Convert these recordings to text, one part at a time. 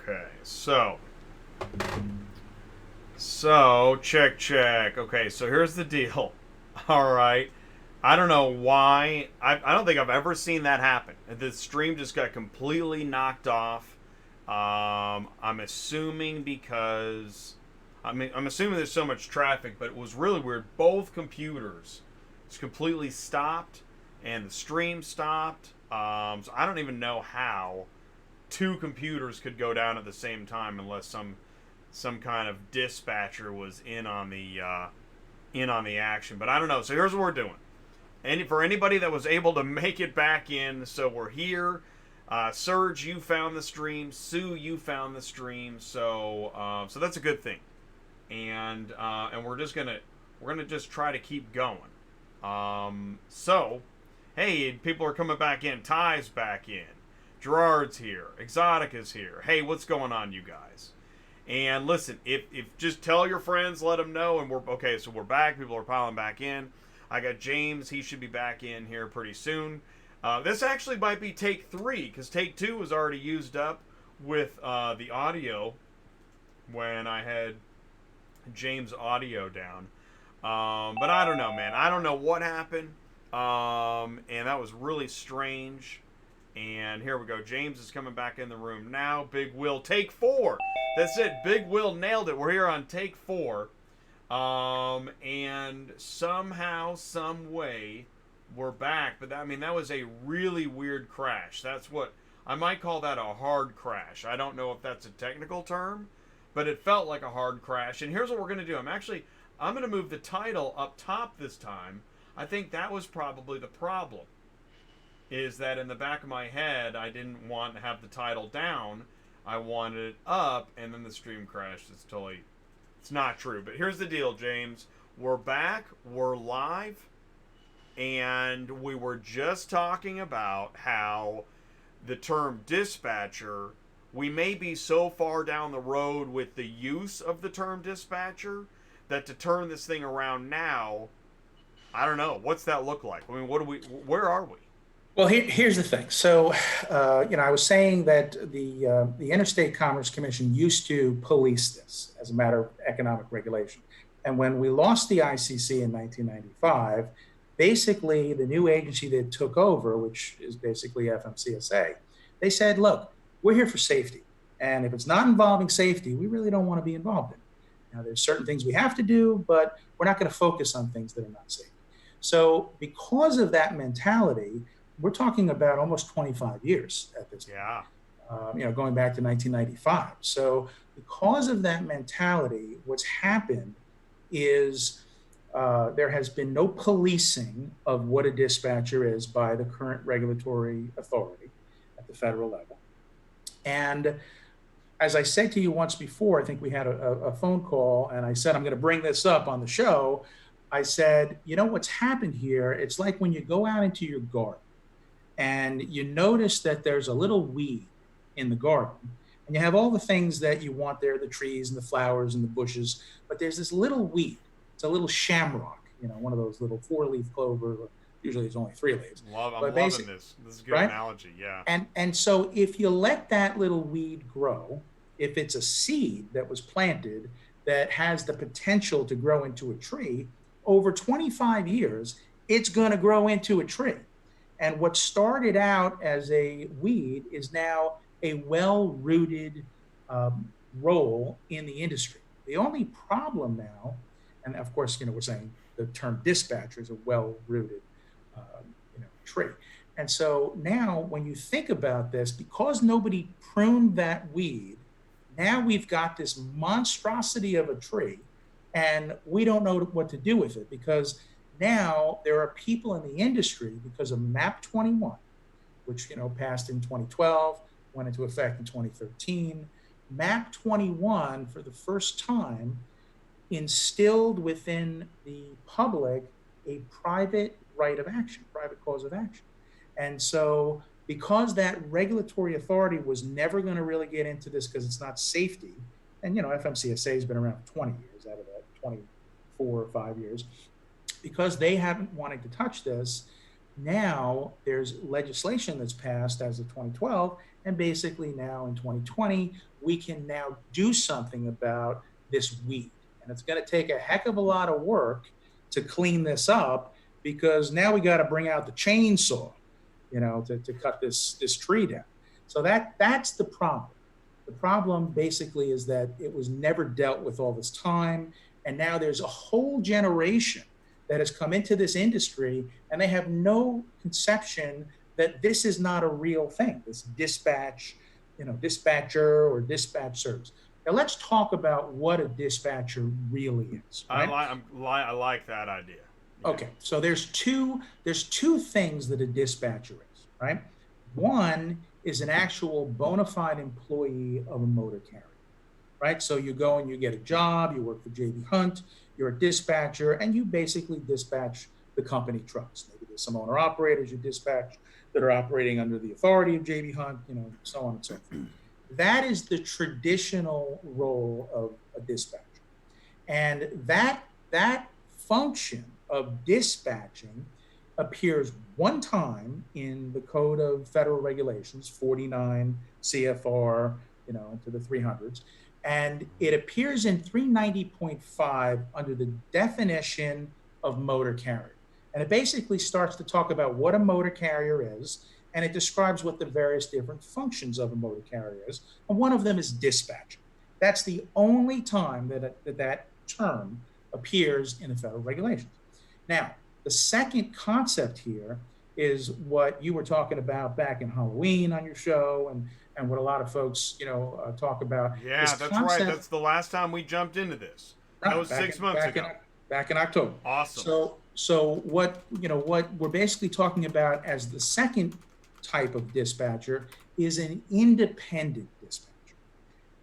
Okay, so check. Okay, so here's the deal. All right, I don't know why. I don't think I've ever seen that happen. The stream just got completely knocked off. I'm assuming because I'm assuming there's so much traffic, but it was really weird. Both computers just completely stopped, and the stream stopped. So I don't even know how two computers could go down at the same time unless some kind of dispatcher was in on the action. But I don't know. So here's what we're doing. And for anybody that was able to make it back in, so we're here. Serge, you found the stream. Sue, you found the stream. So that's a good thing. And we're gonna just try to keep going. So hey, people are coming back in. Ty's back in. Gerard's here. Exotica's here. Hey, what's going on, you guys? And listen, if just tell your friends, let them know, and we're okay. So we're back. People are piling back in. I got James. He should be back in here pretty soon. This actually might be take 3 because take 2 was already used up with the audio when I had James' audio down. But I don't know, man. I don't know what happened. And that was really strange. And here we go. James is coming back in the room now. Big Will, take 4. That's it. Big Will nailed it. We're here on take 4. And somehow, some way, we're back. But that was a really weird crash. That's what I might call that a hard crash. I don't know if that's a technical term, but it felt like a hard crash. And here's what we're going to do. I'm going to move the title up top this time. I think that was probably the problem. Is that in the back of my head, I didn't want to have the title down. I wanted it up, and then the stream crashed. It's not true. But here's the deal, James. We're back. We're live. And we were just talking about how the term dispatcher, we may be so far down the road with the use of the term dispatcher that to turn this thing around now, I don't know. What's that look like? Where are we? Well, here's the thing. So, I was saying that the Interstate Commerce Commission used to police this as a matter of economic regulation. And when we lost the ICC in 1995, basically the new agency that took over, which is basically FMCSA, they said, look, we're here for safety. And if it's not involving safety, we really don't want to be involved in it. Now, there's certain things we have to do, but we're not going to focus on things that are not safe. So because of that mentality, we're talking about almost 25 years at this point. Yeah. Going back to 1995. So because of that mentality, what's happened is there has been no policing of what a dispatcher is by the current regulatory authority at the federal level. And as I said to you once before, I think we had a phone call, and I said, I'm going to bring this up on the show. I said, what's happened here, it's like when you go out into your garden, and you notice that there's a little weed in the garden, and you have all the things that you want there, the trees and the flowers and the bushes, but there's this little weed. It's a little shamrock, one of those little 4-leaf clover. Usually it's only 3 leaves. I'm loving this. This is a good analogy, yeah. And so if you let that little weed grow, if it's a seed that was planted that has the potential to grow into a tree, over 25 years, it's going to grow into a tree. And what started out as a weed is now a well-rooted role in the industry. The only problem now, and of course, we're saying the term dispatcher is a well-rooted tree. And so now when you think about this, because nobody pruned that weed, now we've got this monstrosity of a tree, and we don't know what to do with it, because now there are people in the industry, because of MAP 21, which passed in 2012, went into effect in 2013. MAP 21, for the first time, instilled within the public a private right of action, private cause of action. And so because that regulatory authority was never going to really get into this because it's not safety, and FMCSA has been around for 20 years out of that 24 or 5 years, because they haven't wanted to touch this, Now there's legislation that's passed as of 2012, and basically now in 2020, we can now do something about this weed. And it's going to take a heck of a lot of work to clean this up because now we got to bring out the chainsaw, to cut this tree down. So that's the problem. The problem basically is that it was never dealt with all this time. And now there's a whole generation that has come into this industry and they have no conception that this is not a real thing, this dispatcher or dispatch service. Now let's talk about what a dispatcher really is. Right? I like that idea. Yeah. Okay, so there's two things that a dispatcher is, right? One is an actual bona fide employee of a motor carrier, right? So you go and you get a job, you work for J.B. Hunt, you're a dispatcher, and you basically dispatch the company trucks. Maybe there's some owner operators you dispatch that are operating under the authority of J.B. Hunt, so on and so forth. That is the traditional role of a dispatcher. And that function of dispatching appears one time in the Code of Federal Regulations, 49 CFR, into the 300s. And it appears in 390.5 under the definition of motor carrier. And it basically starts to talk about what a motor carrier is, and it describes what the various different functions of a motor carrier is. And one of them is dispatcher. That's the only time that term appears in the federal regulations. Now, the second concept here is what you were talking about back in Halloween on your show, and what a lot of folks, talk about. Yeah, that's right. That's the last time we jumped into this. That was 6 months ago. Back in October. Awesome. So what we're basically talking about as the second type of dispatcher is an independent dispatcher.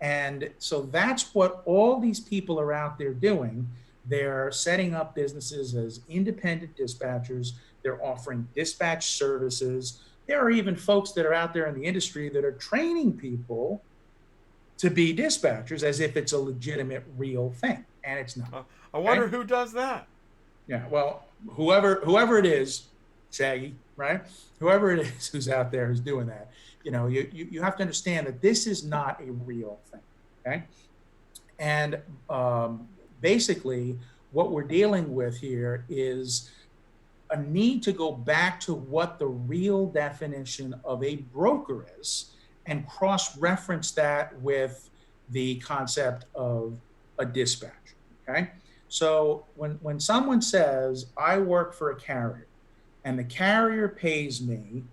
And so that's what all these people are out there doing. They're setting up businesses as independent dispatchers. They're offering dispatch services. There are even folks that are out there in the industry that are training people to be dispatchers as if it's a legitimate, real thing. And it's not. I wonder who does that. Yeah, well, whoever it is, Shaggy, right? Whoever it is who's out there who's doing that, you have to understand that this is not a real thing, okay? And basically, what we're dealing with here is a need to go back to what the real definition of a broker is and cross-reference that with the concept of a dispatcher, okay? So when someone says, I work for a carrier, and the carrier pays me,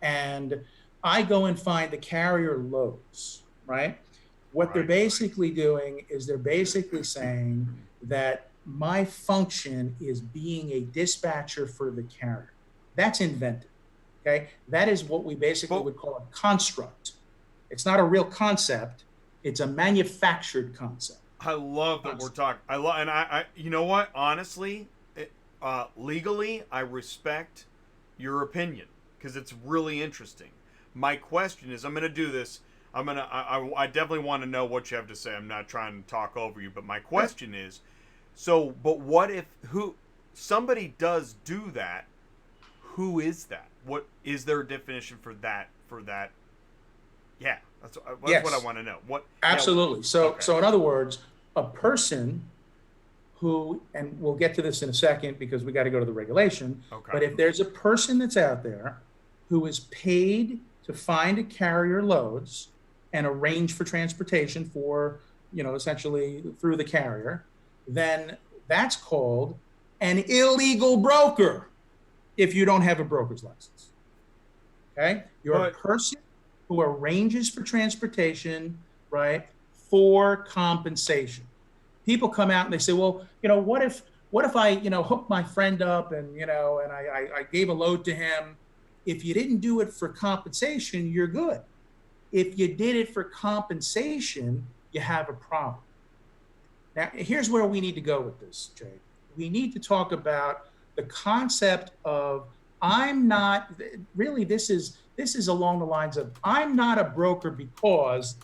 and I go and find the carrier loads, right? What they're basically doing is they're basically saying that my function is being a dispatcher for the carrier. That's invented, okay? That is what we basically would call a construct. It's not a real concept. It's a manufactured concept. I love that we're talking. I you know what? Honestly, legally, I respect your opinion because it's really interesting. My question is, I'm going to do this. I definitely want to know what you have to say. I'm not trying to talk over you, but my question is, but what if somebody does do that? Who is that? What is there a definition for that? Yeah, that's what I want to know. What? Absolutely. So in other words, a person who, and we'll get to this in a second because we got to go to the regulation. Okay. But if there's a person that's out there who is paid to find a carrier loads and arrange for transportation for, essentially through the carrier, then that's called an illegal broker if you don't have a broker's license. Okay? You're a person who arranges for transportation, right, for compensation. People come out and they say, well, what if I, hook my friend up and, and I gave a load to him. If you didn't do it for compensation, you're good. If you did it for compensation, you have a problem. Now, here's where we need to go with this, Jay. We need to talk about the concept of this is along the lines of, I'm not a broker because ...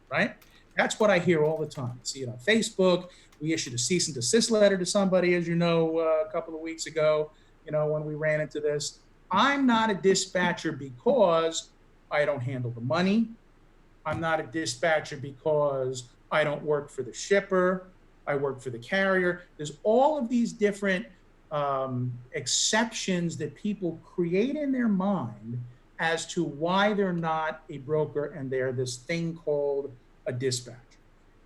right? That's what I hear all the time. See it on Facebook. We issued a cease and desist letter to somebody, as you know, a couple of weeks ago. when we ran into this. I'm not a dispatcher because I don't handle the money. I'm not a dispatcher because I don't work for the shipper. I work for the carrier. There's all of these different exceptions that people create in their mind as to why they're not a broker and they're this thing called a dispatcher.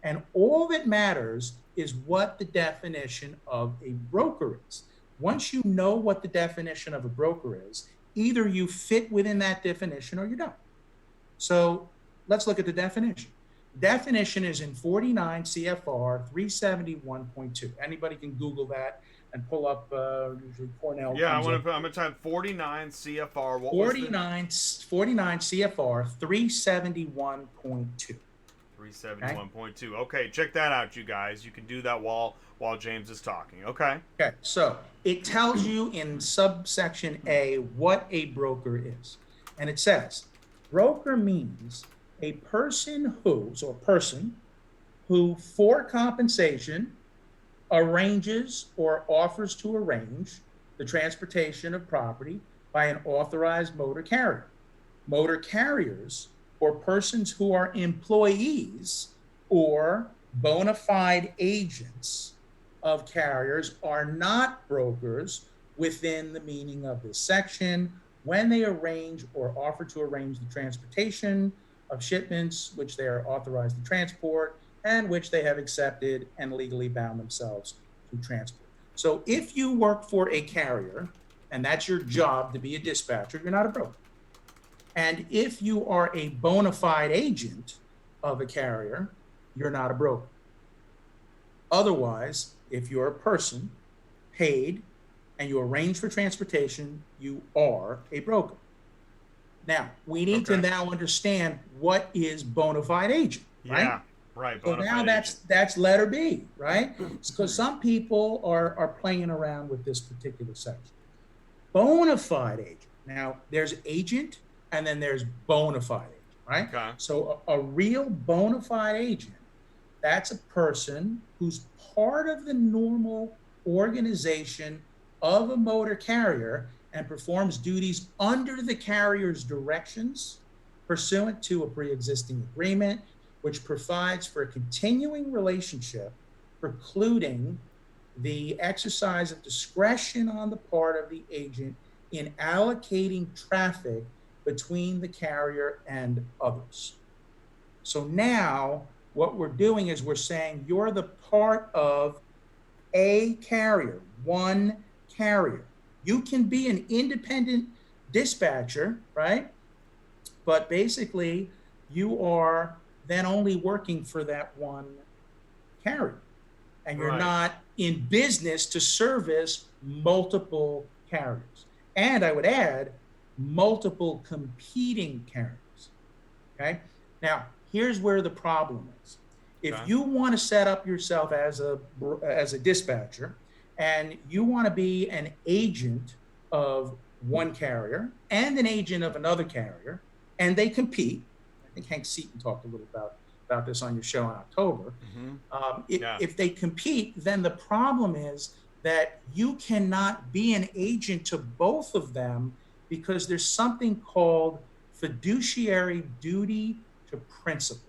And all that matters is what the definition of a broker is. Once you know what the definition of a broker is, either you fit within that definition or you don't. So let's look at the definition. Definition is in 49 CFR 371.2. Anybody can Google that and pull up usually Cornell. Yeah, I'm gonna type 49 CFR. What 49 CFR 371.2. 371.2. Okay, check that out, you guys. You can do that while James is talking. Okay. Okay, so it tells you in subsection A what a broker is. And it says, broker means a person who for compensation arranges or offers to arrange the transportation of property by an authorized motor carrier. Motor carriers or persons who are employees or bona fide agents of carriers are not brokers within the meaning of this section when they arrange or offer to arrange the transportation of shipments which they are authorized to transport and which they have accepted and legally bound themselves to transport. So if you work for a carrier and that's your job to be a dispatcher, you're not a broker. And if you are a bona fide agent of a carrier, you're not a broker. Otherwise, if you're a person paid and you arrange for transportation, you are a broker. Now, we need to now understand what is bona fide agent, right? Yeah, right. So now that's letter B, right? Because some people are playing around with this particular section. Bona fide agent. Now, there's agent and then there's bona fide agent, right? Okay. So a real bona fide agent, that's a person who's part of the normal organization of a motor carrier and performs duties under the carrier's directions pursuant to a pre-existing agreement, which provides for a continuing relationship, precluding the exercise of discretion on the part of the agent in allocating traffic between the carrier and others. So now what we're doing is we're saying you're the part of a carrier, one carrier. You can be an independent dispatcher, right? But basically you are then only working for that one carrier. And you're not in business to service multiple carriers. And I would add, multiple competing carriers. Okay. Now, here's where the problem is. If you want to set up yourself as a dispatcher and you want to be an agent of one carrier and an agent of another carrier, and they compete, I think Hank Seaton talked a little about this on your show in October. If they compete, then the problem is that you cannot be an agent to both of them because there's something called fiduciary duty to principal.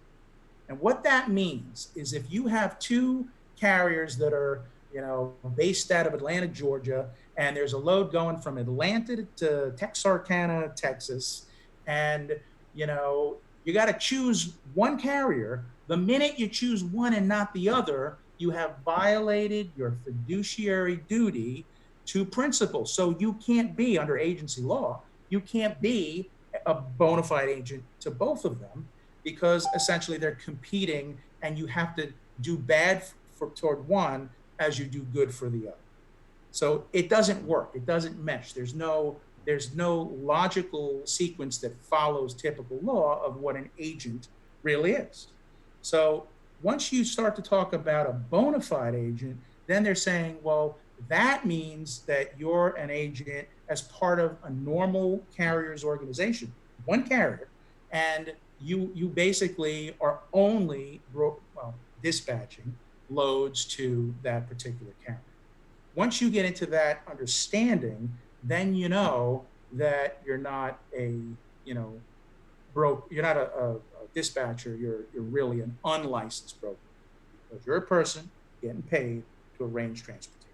And what that means is if you have two carriers that are, based out of Atlanta, Georgia, and there's a load going from Atlanta to Texarkana, Texas, and, you got to choose one carrier. The minute you choose one and not the other, you have violated your fiduciary duty to principal. So you can't be, under agency law, you can't be a bona fide agent to both of them because essentially they're competing and you have to do bad toward one as you do good for the other. So it doesn't work. It doesn't mesh. There's no logical sequence that follows typical law of what an agent really is. So once you start to talk about a bona fide agent, then they're saying, well, that means that you're an agent as part of a normal carrier's organization, one carrier, and you basically are only dispatching loads to that particular carrier. Once you get into that understanding, then you know that you're not a, you know, you're not a dispatcher, you're really an unlicensed broker because you're a person getting paid to arrange transportation.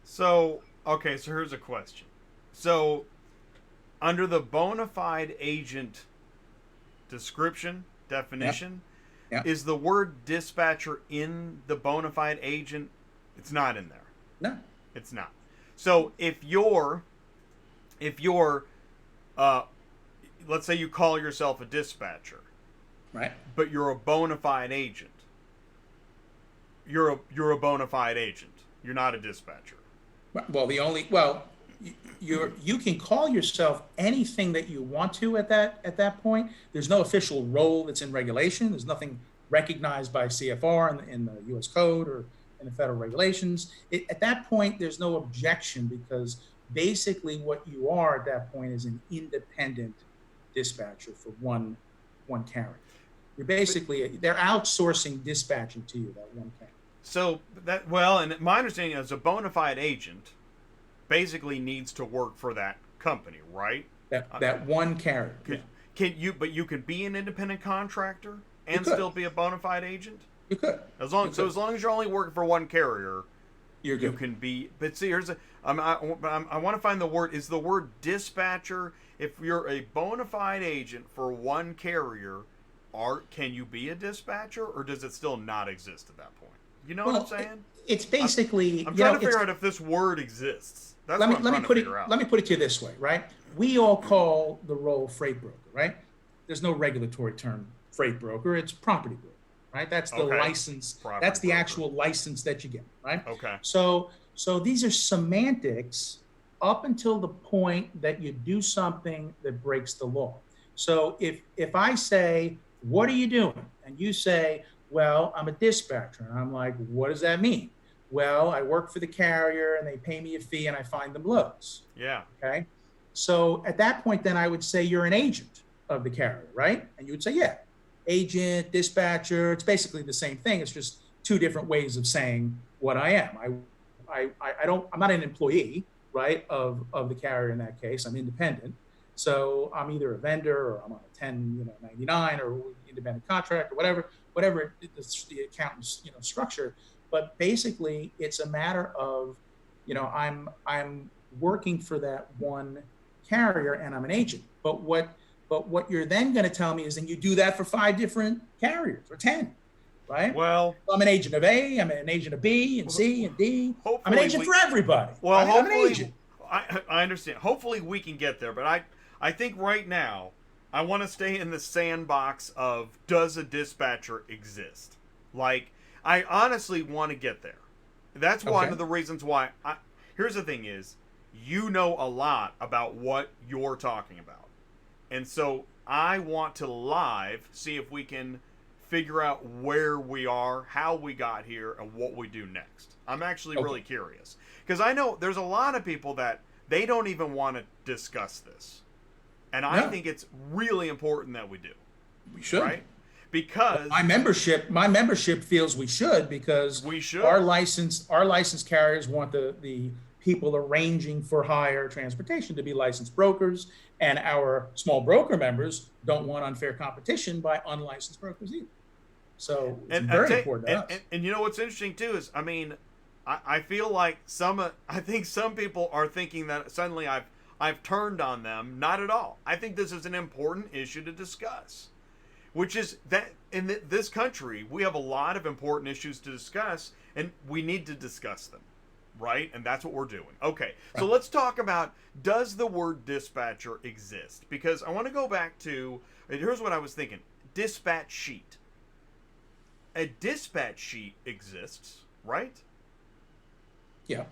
So, okay, so here's a question. So, under the bona fide agent description, Yep. definition, Yep. is the word dispatcher in the bona fide agent? It's not in there. No. It's not. So, if you're uh let's say you call yourself a dispatcher, Right. but you're a bona fide agent. You're a bona fide agent. You're not a dispatcher. Well, you can call yourself anything that you want to at that point. There's no official role that's in regulation. There's nothing recognized by CFR in the U.S. Code or in the federal regulations. At that point, there's no objection because basically what you are at that point is an independent dispatcher for one carrier. They're outsourcing dispatching to you, that one carrier. So that well, and my understanding is a bona fide agent basically needs to work for that company, right? That one carrier. Yeah. Can you? But you can be an independent contractor You and could. still be a bona fide agent. You could. As long as you're only working for one carrier, You're you good. can be. But see, I want to find the word. Is the word dispatcher? If you're a bona fide agent for one carrier, can you be a dispatcher, or does it still not exist at that point? You know what I'm saying? It's basically. I'm trying to figure out if this word exists. That's what I'm trying to figure out. Let me put it to you this way, right? We all call the role freight broker, right? There's no regulatory term freight broker. It's property broker, right? That's the Okay. license. Property That's the broker. actual license that you get, right? Okay. So these are semantics up until the point that you do something that breaks the law. So if I say, "What are you doing?" and you say, "Well, I'm a dispatcher," and I'm like, "What does that mean?" "Well, I work for the carrier and they pay me a fee and I find them loads." Yeah. Okay. So at that point, then I would say you're an agent of the carrier, right? And you would say, yeah, agent, dispatcher. It's basically the same thing. It's just two different ways of saying what I am. I'm not an employee, right, of the carrier in that case. I'm independent. So I'm either a vendor or I'm on a 1099 or independent contract or whatever the accountant's structure. But basically, it's a matter of, I'm working for that one carrier and I'm an agent. But what you're then going to tell me is then you do that for 5 different carriers or 10, right? Well, I'm an agent of A, I'm an agent of B and C and D. I'm an agent for everybody. Well, right? I'm an agent. I understand. Hopefully we can get there, but I think right now I want to stay in the sandbox of does a dispatcher exist? Like, I honestly want to get there. That's one of the reasons why here's the thing is, you know a lot about what you're talking about. And so I want to live see if we can figure out where we are, how we got here, and what we do next. I'm actually really curious. Because I know there's a lot of people that they don't even want to discuss this. And I think it's really important that we do. We should. Right? Because my membership feels we should, because we should. Our licensed carriers want the people arranging for hire transportation to be licensed brokers, and our small broker members don't want unfair competition by unlicensed brokers either. So it's very important to us. And you know what's interesting too is, I feel like I think some people are thinking that suddenly I've turned on them. Not at all. I think this is an important issue to discuss, which is that in this country we have a lot of important issues to discuss, and we need to discuss them, right? And that's what we're doing. Okay, so let's talk about, does the word dispatcher exist? Because I want to go back to, here's what I was thinking: dispatch sheet. A dispatch sheet exists, right? Yeah.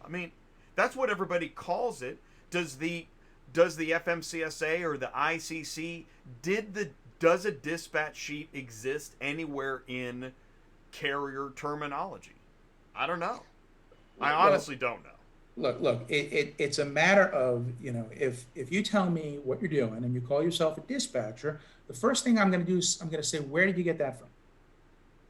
That's what everybody calls it. Does the FMCSA or the ICC, does a dispatch sheet exist anywhere in carrier terminology? I don't know. I honestly don't know. Look, it's a matter of, if you tell me what you're doing and you call yourself a dispatcher, the first thing I'm going to do is I'm going to say, where did you get that from?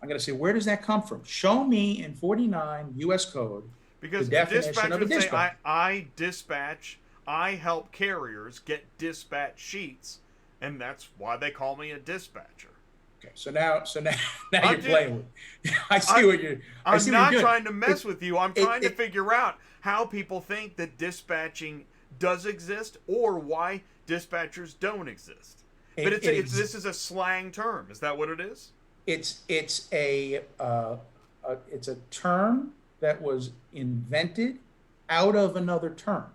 I'm going to say, where does that come from? Show me in 49 U.S. Code Because a definition dispatcher of a would say, dispatcher. I dispatch, I help carriers get dispatch sheets, and that's why they call me a dispatcher. Okay, now you're I'm just, playing with me. I see I'm, what you're. I I'm see what you're not doing. trying to mess It, with you. I'm it, trying to it, figure out how people think that dispatching does exist or why dispatchers don't exist. But this is a slang term. Is that what it is? It's a term that was invented out of another term.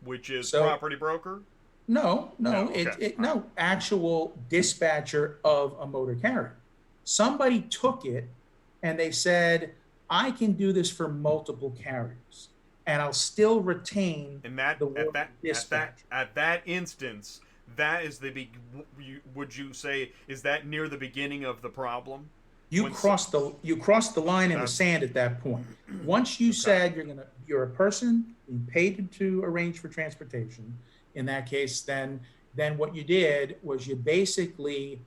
Which is So property broker? no, No. no, Okay. no, actual dispatcher of a motor carrier. Somebody took it and they said, I can do this for multiple carriers and I'll still retain And that the word dispatcher. at that instance, that is would you say is that near the beginning of the problem? You crossed the line in the sand at that point. Once you said you're a person being paid to arrange for transportation, in that case, then what you did was you basically,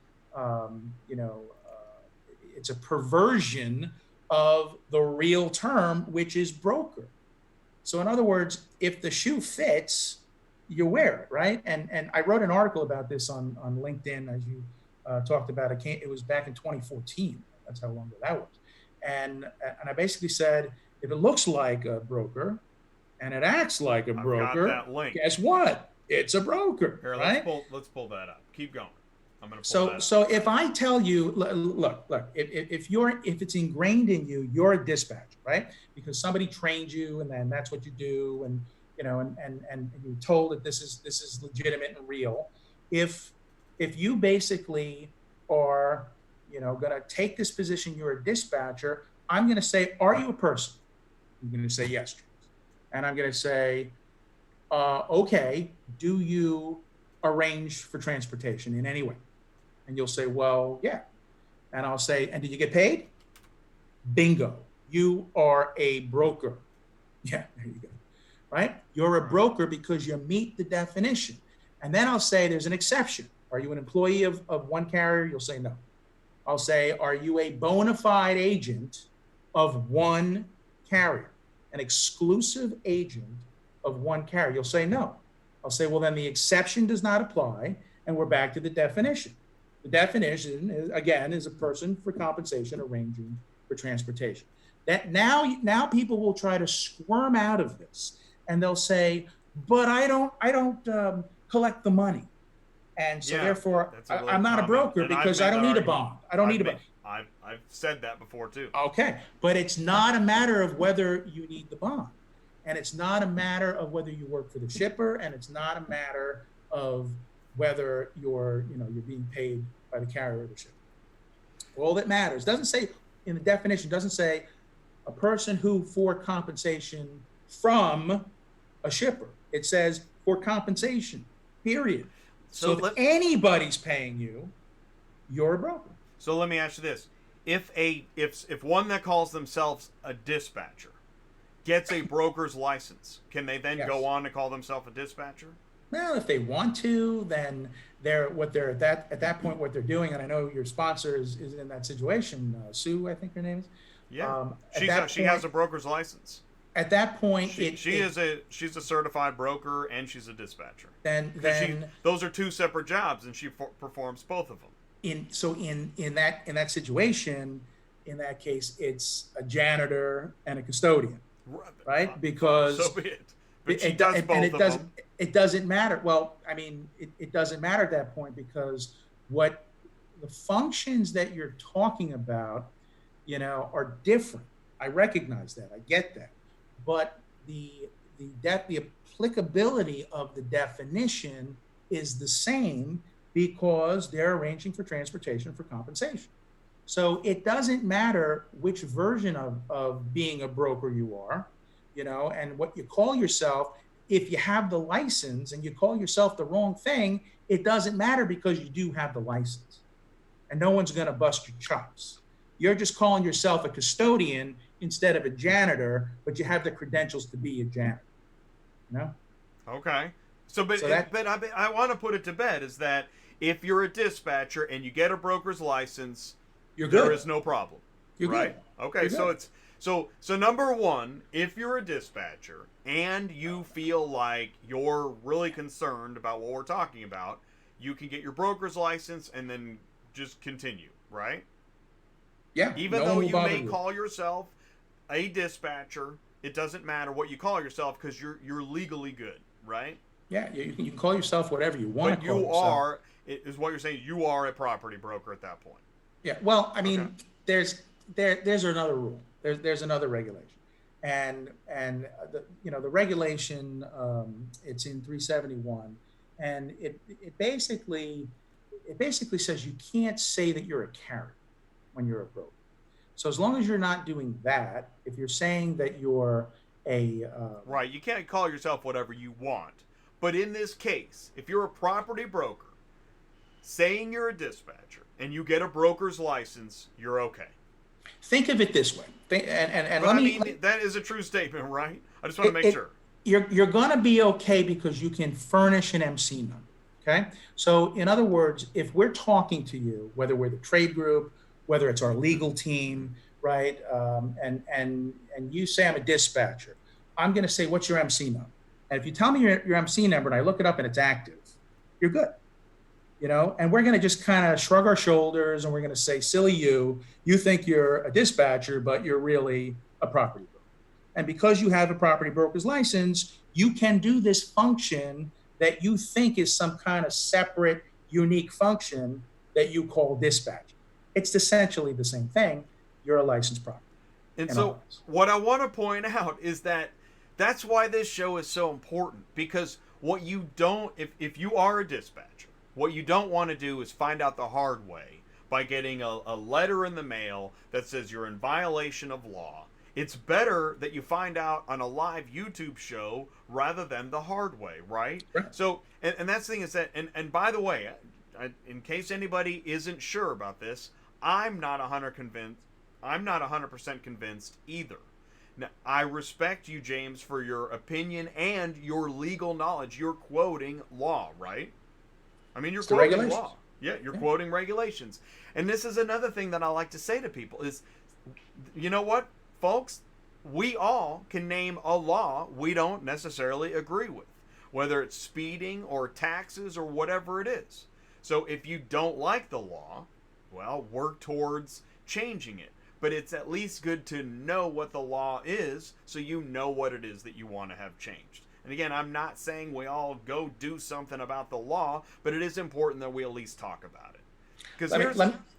it's a perversion of the real term, which is broker. So in other words, if the shoe fits, you wear it, right? And I wrote an article about this on LinkedIn, as you talked about. It was back in 2014. That's how long ago that was. And I basically said, if it looks like a broker and it acts like a broker, got that link. guess what? It's a broker, Here, right? let's pull that up. Keep going. I'm gonna pull that up. So if I tell you, look, if it's ingrained in you, you're a dispatcher, right? Because somebody trained you, and then that's what you do, and and you're told that this is legitimate and real. If you basically are going to take this position, you're a dispatcher. I'm going to say, are you a person? I'm going to say yes, and I'm going to say, okay, do you arrange for transportation in any way? And you'll say, well, yeah. And I'll say, and did you get paid? Bingo. You are a broker. Yeah, there you go. Right? You're a broker because you meet the definition. And then I'll say there's an exception. Are you an employee of one carrier? You'll say no. I'll say, are you a bona fide agent of one carrier, an exclusive agent of one carrier? You'll say no. I'll say, well, then the exception does not apply, and we're back to the definition. The definition, is a person for compensation arranging for transportation. That now people will try to squirm out of this, and they'll say, but I don't collect the money. And so therefore, I'm not a broker because I don't need a bond. I don't need a bond. I've said that before too. Okay, but it's not a matter of whether you need the bond, and it's not a matter of whether you work for the shipper, and it's not a matter of whether you're being paid by the carrier or the shipper. All that matters doesn't say in the definition, doesn't say a person who for compensation from a shipper. It says for compensation, period. So if anybody's paying you, you're a broker. So let me ask you this: if one that calls themselves a dispatcher gets a broker's license, can they then go on to call themselves a dispatcher? Well, if they want to, then at that point what they're doing, and I know your sponsor is in that situation, Sue, I think her name is. Yeah, she has a broker's license. At that point, she's a certified broker and she's a dispatcher. Then those are two separate jobs, and she performs both of them. In that situation, in that case, it's a janitor and a custodian, right? Because so be it. But she does both of them. It doesn't matter. Well, I mean, it doesn't matter at that point because what the functions that you're talking about, are different. I recognize that. I get that. But the applicability of the definition is the same because they're arranging for transportation for compensation. So it doesn't matter which version of being a broker you are, and what you call yourself. If you have the license and you call yourself the wrong thing, it doesn't matter because you do have the license. And no one's going to bust your chops. You're just calling yourself a custodian instead of a janitor, but you have the credentials to be a janitor. Okay. I want to put it to bed is that if you're a dispatcher and you get a broker's license, you're good. There is no problem. You're right? Good. Okay, you're so good. So number one, if you're a dispatcher and you feel like you're really concerned about what we're talking about, you can get your broker's license and then just continue, right? Yeah, Even no though one will you bother may you. call yourself a dispatcher, it doesn't matter what you call yourself because you're legally good, right? Yeah, you can call yourself whatever you want But to call you yourself. are, is what you're saying, you are a property broker at that point. Yeah, well, I Okay. mean, there's another rule. There's another regulation, and the regulation, it's in 371, and it basically says you can't say that you're a carrier when you're a broker. So as long as you're not doing that, if you're saying that you're a Right. You can't call yourself whatever you want. But in this case, if you're a property broker, saying you're a dispatcher, and you get a broker's license, you're okay. think of it this way, and But let I me. mean, that is a true statement, right? I just want to It, make it sure. you're going to be okay because you can furnish an MC number. Okay. So in other words, if we're talking to you, whether we're the trade group, whether it's our legal team, right, and you say I'm a dispatcher, I'm going to say, what's your MC number? And if you tell me your MC number and I look it up and it's active, you're good. And we're going to just kind of shrug our shoulders and we're going to say, silly you think you're a dispatcher, but you're really a property broker. And because you have a property broker's license, you can do this function that you think is some kind of separate, unique function that you call dispatch. It's essentially the same thing. You're a licensed property. And so, what I want to point out is that that's why this show is so important. Because what you don't, if you are a dispatcher, what you don't want to do is find out the hard way by getting a letter in the mail that says you're in violation of law. It's better that you find out on a live YouTube show rather than the hard way, right? Right. So, and that's the thing is that, and by the way, in case anybody isn't sure about this, I'm not 100% convinced either. Now, I respect you, James, for your opinion and your legal knowledge. You're quoting law, right? I mean, you're quoting law. Yeah, you're quoting regulations. And this is another thing that I like to say to people is, you know what, folks? We all can name a law we don't necessarily agree with, whether it's speeding or taxes or whatever it is. So if you don't like the law, well, work towards changing it. But it's at least good to know what the law is so you know what it is that you want to have changed. And again, I'm not saying we all go do something about the law, but it is important that we at least talk about it. Because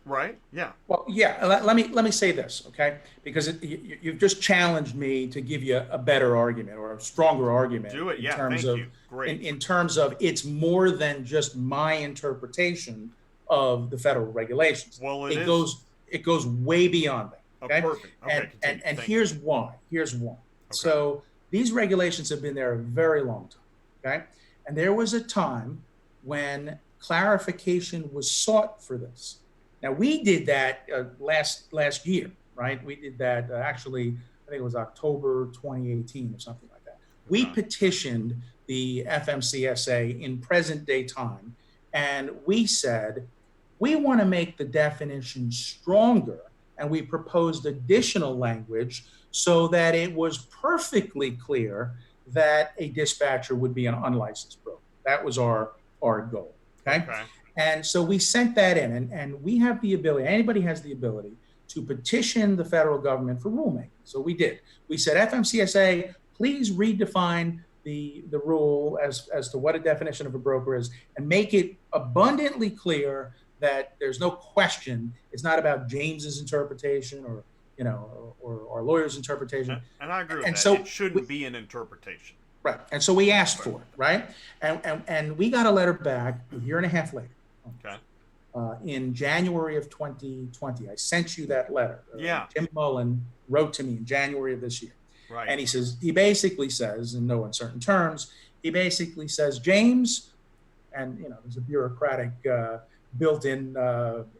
right? Yeah. Well, yeah. Let me say this, okay? Because you've just challenged me to give you a better argument or a stronger argument. Do it. In Yeah. terms Thank of, you. Great. In terms of it's more than just my interpretation of the federal regulations. Well, it goes way beyond that. Okay. Oh, perfect. Okay. And here's why. Okay. So these regulations have been there a very long time. Okay. And there was a time when clarification was sought for this. Now we did that last year, right? We did that actually. I think it was October 2018 or something like that. We petitioned the FMCSA in present day time, and we said we want to make the definition stronger, and we proposed additional language so that it was perfectly clear that a dispatcher would be an unlicensed broker. That was our goal. Okay. And so we sent that in, and we have the ability, anybody has the ability to petition the federal government for rulemaking. So we did. We said, FMCSA, please redefine the rule as to what a definition of a broker is and make it abundantly clear that there's no question. It's not about James's interpretation or our lawyer's interpretation. And I agree with that. So it shouldn't be an interpretation. Right. And so we asked for it, right? And we got a letter back a year and a half later. Okay. In January of 2020. I sent you that letter. Yeah. Tim Mullen wrote to me in January of this year. Right. And he basically says, in no uncertain terms, James, and there's a bureaucratic built-in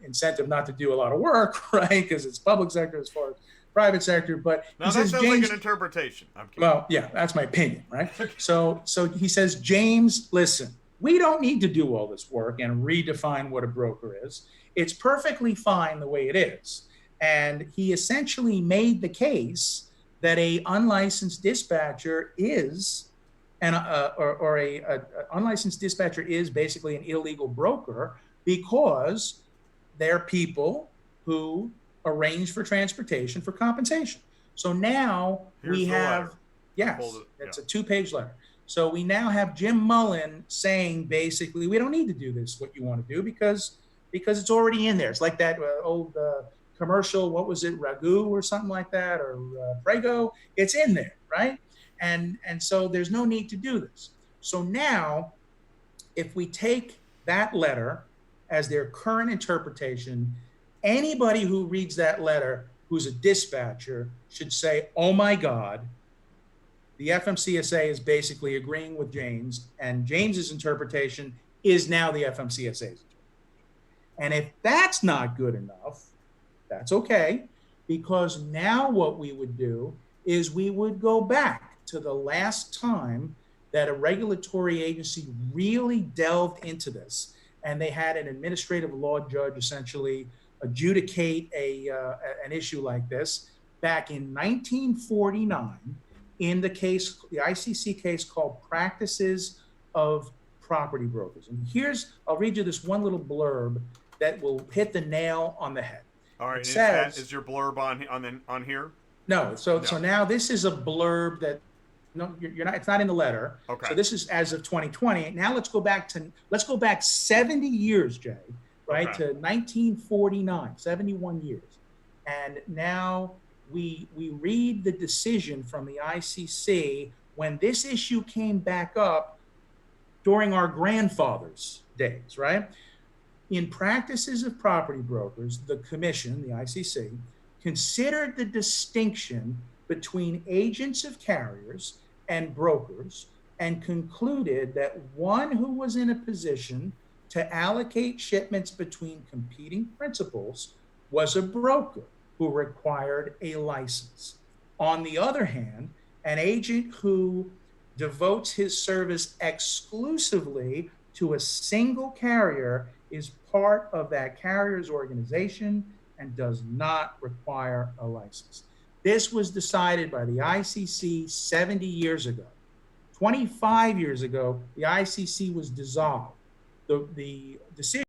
incentive not to do a lot of work, right? Because it's public sector as far as private sector. But now that sounds like an interpretation. I'm kidding. Well, yeah, that's my opinion, right? So he says, James, listen, we don't need to do all this work and redefine what a broker is. It's perfectly fine the way it is. And he essentially made the case that a unlicensed dispatcher is a unlicensed dispatcher is basically an illegal broker because they're people who arrange for transportation for compensation. So now Here's we the letter. have, yes, it's a 2-page letter. So we now have Jim Mullen saying basically, we don't need to do this, what you want to do, because it's already in there. It's like that old commercial, what was it, Ragu or something like that, or Prego. It's in there, right? And so there's no need to do this. So now, if we take that letter as their current interpretation, anybody who reads that letter who's a dispatcher should say, oh my God, the FMCSA is basically agreeing with James, and James's interpretation is now the FMCSA's interpretation. And if that's not good enough, that's okay, because now what we would do is we would go back to the last time that a regulatory agency really delved into this, and they had an administrative law judge essentially adjudicate an issue like this back in 1949 in the case, the ICC case called Practices of Property Brokers. And I'll read you this one little blurb that will hit the nail on the head. All right, is your blurb on here? No. So now this is a blurb that you're not. It's not in the letter. Okay. So this is as of 2020. Now let's go back 70 years, Jay. Right, okay, to 1949, 71 years, and now we read the decision from the ICC when this issue came back up during our grandfathers' days, right? In Practices of Property Brokers, the commission, the ICC, considered the distinction between agents of carriers and brokers and concluded that one who was in a position to allocate shipments between competing principals was a broker who required a license. On the other hand, an agent who devotes his service exclusively to a single carrier is part of that carrier's organization and does not require a license. This was decided by the ICC 70 years ago. 25 years ago, the ICC was dissolved. The decision